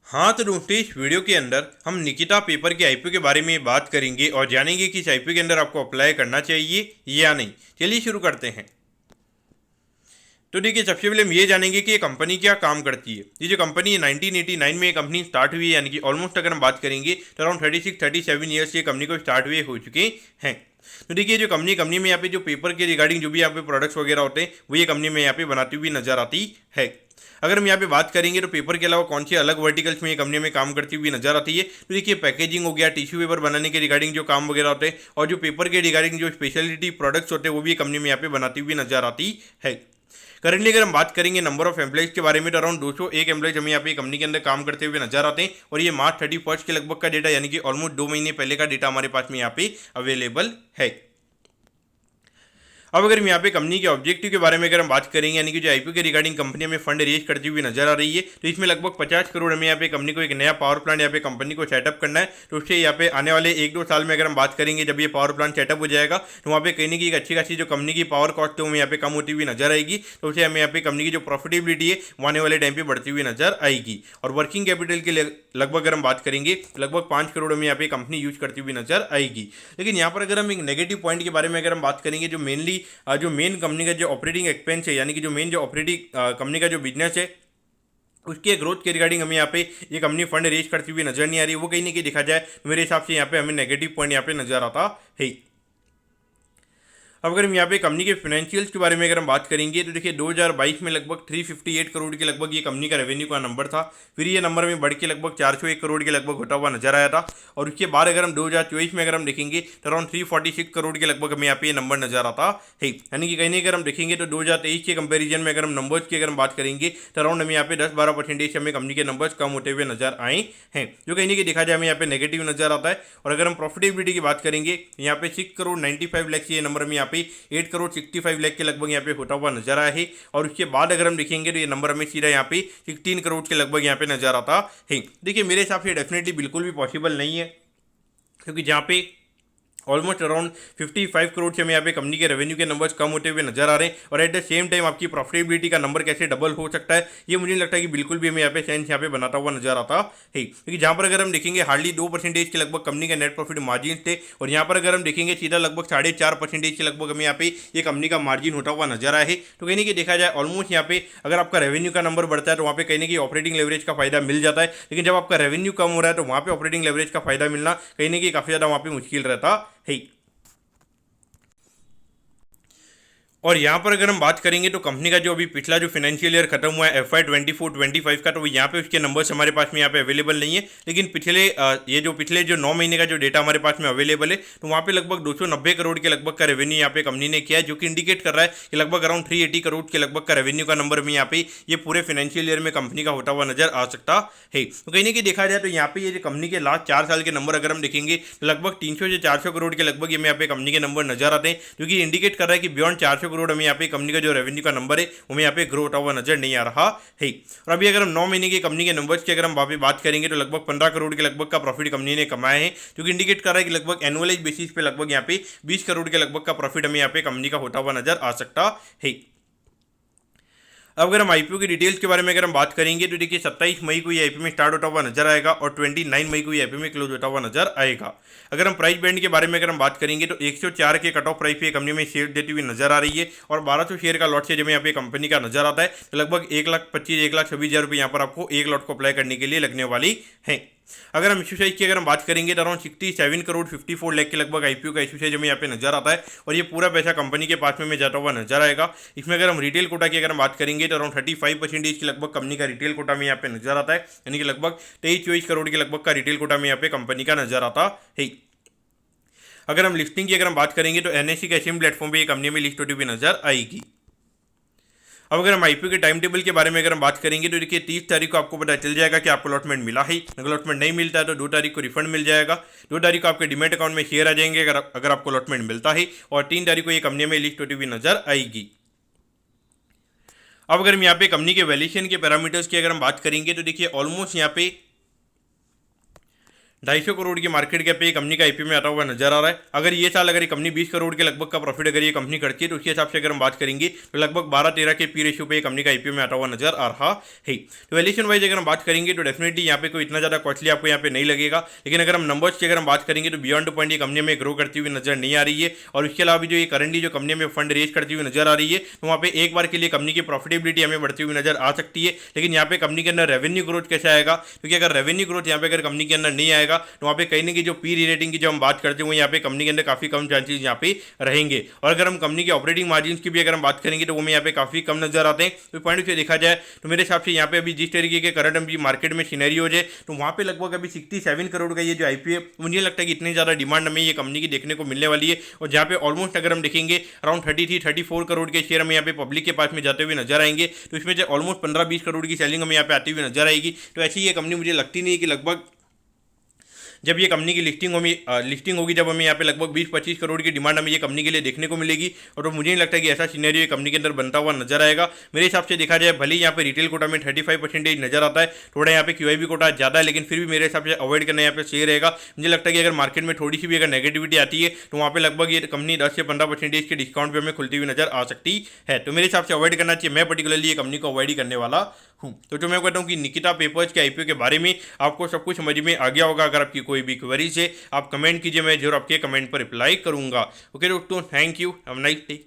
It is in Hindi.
हाँ तो दोस्तों, इस वीडियो के अंदर हम निकिता पेपर के आईपीओ के बारे में बात करेंगे और जानेंगे कि इस आईपीओ के अंदर आपको अप्लाई करना चाहिए या नहीं। चलिए शुरू करते हैं। तो देखिए, सबसे पहले हम ये जानेंगे कि ये कंपनी क्या काम करती है। ये जो कंपनी है 1989 में ये कंपनी स्टार्ट हुई है, यानी कि ऑलमोस्ट अगर हम बात करेंगे तो अराउंड 36-37 ईयर्स ये कंपनी को स्टार्ट हुए हो चुके हैं। तो देखिए, जो कंपनी में यहाँ पे जो पेपर के रिगार्डिंग जो भी यहाँ पे प्रोडक्ट्स वगैरह होते हैं वो ये कंपनी में यहाँ पे बनाती हुई नजर आती है। अगर हम यहाँ पे बात करेंगे तो पेपर के अलावा कौन सी अलग वर्टिकल्स में ये कंपनी में काम करती हुई नजर आती है, तो देखिए पैकेजिंग हो गया, टिश्यू पेपर बनाने के रिगार्डिंग जो काम वगैरह होते हैं और जो पेपर के रिगार्डिंग जो स्पेशलिटी प्रोडक्ट्स होते हैं वो भी कंपनी में यहाँ पे बनाती हुई नजर आती है। करंटली अगर हम बात करेंगे नंबर ऑफ एम्प्लॉइज के बारे में तो अराउंड 201 एम्प्लॉइज हमें यहाँ पे कंपनी के अंदर काम करते हुए नजर आते हैं और ये मार्च 31 के लगभग का डेटा, यानी कि ऑलमोस्ट 2 महीने पहले का डेटा हमारे पास में यहाँ पे अवेलेबल है। अब अगर हम यहाँ पे कंपनी के ऑब्जेक्टिव के बारे में अगर हम बात करेंगे, यानी कि जो आईपीओ के रिगार्डिंग कंपनी में फंड रेज करती हुई नजर आ रही है, तो इसमें लगभग 50 करोड़ हमें यहाँ पे कंपनी को एक नया पावर प्लांट यहाँ पे कंपनी को सेटअप करना है। तो उससे यहाँ पे आने वाले 1-2 साल में अगर हम बात करेंगे, जब ये पावर प्लांट सेटअप हो जाएगा तो वहाँ पे कहीं की एक अच्छी खासी जो कंपनी की पावर कॉस्ट है वो यहाँ पे कम होती हुई नजर आएगी। तो उससे हमें यहाँ पे कंपनी की जो प्रॉफिटेबिलिटी है वो आने वाले टाइम पे बढ़ती हुई नजर आएगी। और वर्किंग कैपिटल के लगभग अगर हम बात करेंगे लगभग 5 करोड़ में यहाँ पे कंपनी यूज करती हुई नजर आएगी। लेकिन यहाँ पर अगर हम एक नेगेटिव पॉइंट के बारे में अगर हम बात करेंगे, जो मेन कंपनी का जो ऑपरेटिंग एक्सपेंस है, यानी कि जो मेन जो ऑपरेटिंग कंपनी का जो बिजनेस है उसके ग्रोथ के रिगार्डिंग हमें यहाँ पे ये कंपनी फंड रेज करती हुई नजर नहीं आ रही। वो कहीं ना कहीं देखा जाए तो मेरे हिसाब से यहाँ पे हमें नेगेटिव पॉइंट यहाँ पे नजर आता है। अब अगर हम यहाँ पे कंपनी के फाइनेंशियल्स के बारे में अगर हम बात करेंगे तो देखिए 2022 में लगभग 358 करोड़ के लगभग ये कंपनी का रेवेन्यू का नंबर था। फिर ये नंबर में बढ़ के लगभग 401 करोड़ के लगभग होता हुआ नजर आया था। और उसके बाद अगर हम 2024 में अगर हम देखेंगे तो अराउंड 346 करोड़ के लगभग हमें यहाँ पे ये नंबर नजर आता है। यानी कि कहीं नहीं अगर हम देखेंगे तो 2023 के कंपेरिजन में अगर हम नंबर्स की अगर हम बात करेंगे तो अराउंड हमें यहाँ पे 10-12% से हमें कंपनी के नंबर्स कम होते हुए नजर आए हैं, जो कहीं नहीं देखा जाए हमें यहाँ पे नेगेटिव नजर आता है। और अगर हम प्रॉफिटेबिलिटी की बात करेंगे, यहाँ पे 6 करोड़ 95 लाख ये नंबर में यहाँ पे 8 करोड़ 65 लाख के लगभग यहाँ पे होता हुआ नजर आया है। और उसके बाद अगर हम देखेंगे तो ये नंबर हमें सीधा यहाँ पे 16 करोड़ के लगभग यहाँ पे नजर आता है। देखिए, मेरे हिसाब से डेफिनेटली बिल्कुल भी पॉसिबल नहीं है, क्योंकि जहाँ पे ऑलमोस्ट अराउंड 55 करोड़ से हमें यहाँ पे कंपनी के रेवेन्यू के नंबर्स कम होते हुए नजर आ रहे हैं और एट द सेम टाइम आपकी प्रॉफिटेबिलिटी का नंबर कैसे डबल हो सकता है, ये मुझे नहीं लगता कि बिल्कुल भी हमें यहाँ पे सेंस यहाँ पे बनाता हुआ नजर आता है। क्योंकि जहाँ पर अगर हम देखेंगे हार्डली 2% के लगभग कंपनी के नेट प्रॉफिट मार्जिन थे और यहाँ पर अगर हम देखेंगे सीधा लगभग 4.5% के लगभग हमें यहाँ पे ये कंपनी का मार्जिन होता हुआ नजर आया है। तो कहीं ना कहीं देखा जाए ऑलमोस्ट यहाँ पे अगर आपका रेवेन्यू का नंबर बढ़ता है तो वहाँ पे कहीं ना कहीं ऑपरेटिंग लेवरेज का फायदा मिल जाता है, लेकिन जब आपका रेवेन्यू कम हो रहा है तो वहाँ पे ऑपरेटिंग लेवरेज का फायदा मिलना कहीं ना कहीं काफी ज्यादा वहाँ पे मुश्किल रहता है। और यहाँ पर अगर हम बात करेंगे तो कंपनी का जो अभी पिछला जो फाइनेंशियल ईयर खत्म हुआ है FY 24-25 का, तो यहाँ पे उसके नंबर्स हमारे पास में यहाँ पे अवेलेबल नहीं है। लेकिन पिछले जो 9 महीने का जो डेटा हमारे पास में अवेलेबल है तो वहाँ पे लगभग 290 करोड़ के लगभग का रेवेन्यू यहाँ पे कंपनी ने किया है, जो कि इंडिकेट कर रहा है कि लगभग अराउंड 380 करोड़ के लगभग का रेवेन्यू का नंबर में यहाँ पे ये पूरे फाइनेंशियल ईयर में कंपनी का होता हुआ नजर आ सकता है। तो कहीं ना कहीं देखा जाए तो यहाँ पे ये जो कंपनी के लास्ट 4 साल के नंबर अगर हम देखेंगे तो लगभग 300 से 400 करोड़ के लगभग ये यहाँ पे कंपनी के नंबर नजर आते हैं, जो कि इंडिकेट कर रहा है कि बियॉन्ड 400 करोड़ हमें यहाँ पे कंपनी का जो रेवेन्यू का नंबर है वो यहाँ पे ग्रो होता हुआ नजर नहीं आ रहा है। और अभी अगर हम 9 महीने की कंपनी के नंबर्स की अगर हम बात करेंगे तो लगभग 15 करोड़ के लगभग का प्रॉफिट कंपनी ने कमाया है, जो कि इंडिकेट कर रहा है कि लगभग एनुअलाइज बेसिस पे लगभग यहाँ पे 20 करोड़ के लगभग का प्रॉफिट हमें यहाँ पे कंपनी का होता हुआ नजर आ सकता है। अब अगर हम आईपीओ की डिटेल्स के बारे में अगर हम बात करेंगे तो देखिए 27 मई को ये आईपीओ में स्टार्ट होता हुआ नजर आएगा और 29 मई को ये आईपीओ में क्लोज होता हुआ नजर आएगा। अगर हम प्राइस बैंड के बारे में अगर हम बात करेंगे तो 104 के कट ऑफ प्राइस पे कंपनी में शेयर देती हुई नजर आ रही है और 1200 शेयर का लॉट से जब यहाँ पे कंपनी का नजर आता है तो लगभग 1,25,00,000-1,26,000 रुपये यहाँ पर आपको एक लॉट को अप्लाई करने के लिए लगने वाली है। अगर हम इशू साइज की अगर हम बात करेंगे तो अराउंड 67 करोड़ 54 लाख के लगभग आईपीओ का इशू साइज हमें यहाँ पे नजर आता है और ये पूरा पैसा कंपनी के पास में जाता हुआ नजर आएगा। इसमें अगर हम रिटेल कोटा की अगर हम बात करेंगे तो अराउंड 35% की लगभग कंपनी का रिटेल कोटा में यहाँ पे नजर आता है, यानी कि लगभग 23-24 करोड़ के लगभग का रिटेल कोटा में यहाँ पे कंपनी का नजर आता है। अगर हम लिस्टिंग की अगर हम बात करेंगे तो एनएससी के एशियन प्लेटफॉर्म पर कंपनी में लिस्ट होती हुई नजर आएगी। अब अगर हम आईपीओ के टाइम टेबल के बारे में अगर हम बात करेंगे तो देखिए 30 तारीख को आपको पता चल जाएगा कि आपको अलॉटमेंट मिला है। अगर अलॉटमेंट नहीं मिलता है तो 2 तारीख को रिफंड मिल जाएगा, 2 तारीख को आपके डीमैट अकाउंट में शेयर आ जाएंगे अगर आपको अलॉटमेंट मिलता है, और 3 तारीख को ये कंपनी में लिस्ट होती हुई नजर आएगी। अब अगर हम यहाँ पे कंपनी के वैल्यूएशन के पैरामीटर्स की अगर हम बात करेंगे तो देखिए ऑलमोस्ट यहाँ पे 250 करोड़ की मार्केट कैप पे ये कंपनी का आईपीओ में आता हुआ नजर आ रहा है। अगर ये साल अगर ये कंपनी 20 करोड़ के लगभग का प्रॉफिट अगर ये कंपनी करती है तो उसके हिसाब से अगर हम बात करेंगे तो लगभग 12-13 के पी रेशियो पे कंपनी का आईपीओ में आता हुआ नजर आ रहा है। तो वैल्यूएशन वाइज अगर हम बात करेंगे तो डेफिनेटली यहाँ पे कोई इतना ज्यादा कॉस्टली आपको यहाँ पे नहीं लगेगा, लेकिन अगर हम नंबर्स की अगर हम बात करेंगे तो बियॉन्ड 2 पॉइंट ये कंपनी में ग्रो करती हुई नजर नहीं आ रही है। और उसके अलावा जो ये करंटली जो कंपनी में फंड रेज करती हुई नजर आ रही है तो वहाँ पे एक बार के लिए कंपनी की प्रॉफिटेबिलिटी हमें बढ़ती हुई नजर आ सकती है। लेकिन यहाँ पे कंपनी के अंदर रेवेन्यू ग्रोथ कैसे आएगा, क्योंकि अगर रेवेन्यू ग्रोथ यहाँ पे अगर कंपनी के अंदर नहीं आएगा तो वहाँ पे कहीं ना कहीं जो पी रेटिंग की जो हम बात करते हैं वो यहाँ पे कंपनी के अंदर काफी कम चांसेस यहाँ पे रहेंगे। और अगर हम कंपनी के ऑपरेटिंग मार्जिन की भी अगर हम बात करेंगे तो वो में यहाँ पे काफी कम नजर आते हैं। तो पॉइंट से देखा जाए तो मेरे हिसाब से यहाँ पे अभी जिस तरीके के करंट अभी मार्केट में सिनेरियोज है तो वहाँ पे लगभग अभी 67 करोड़ का ये जो आईपीओ है मुझे लगता है कि इतनी ज़्यादा डिमांड हमें ये कंपनी की देखने को मिलने वाली है। और जहाँ पे ऑलमोस्ट अगर हम देखेंगे अराउंड 33-34 करोड़ के शेयर हमें यहाँ पे पब्लिक के पास में जाते हुए नजर आएंगे। तो इसमें जो ऑलमोस्ट 15-20 करोड़ की सेलिंग हमें यहाँ पे आती हुई नजर आएगी। तो ऐसी ये कंपनी मुझे लगती नहीं है कि लगभग जब ये कंपनी की लिस्टिंग होगी जब हमें यहाँ पे लगभग 20-25 करोड़ की डिमांड हमें ये कंपनी के लिए देखने को मिलेगी। और तो मुझे नहीं लगता कि ऐसा सीनरी ये कंपनी के अंदर बनता हुआ नजर आएगा। मेरे हिसाब से देखा जाए भले ही यहाँ पे रिटेल कोटा में 35% नजर आता है, थोड़ा यहाँ पे क्यूआईबी कोटा ज़्यादा है, लेकिन फिर भी मेरे हिसाब से अवॉइड करना यहाँ पे सही रहेगा। मुझे लगता है कि अगर मार्केट में थोड़ी सी भी अगर नेगेटिविटी आती है तो वहाँ पे लगभग ये कंपनी 10 से 15% के डिस्काउंट पे हमें खुलती हुई नजर आ सकती है। तो मेरे हिसाब से अवॉइड करना चाहिए। मैं पर्टिकुलरली ये कंपनी को अवॉइड ही करने वाला हूँ। तो जो मैं कहता हूँ कि निकिता पेपर्स के आईपीओ के बारे में आपको सब कुछ समझ में आ गया होगा। अगर आपकी कोई भी क्वेरीज है आप कमेंट कीजिए, मैं जरूर आपके कमेंट पर रिप्लाई करूंगा। ओके दोस्तों, thank you, have a nice day.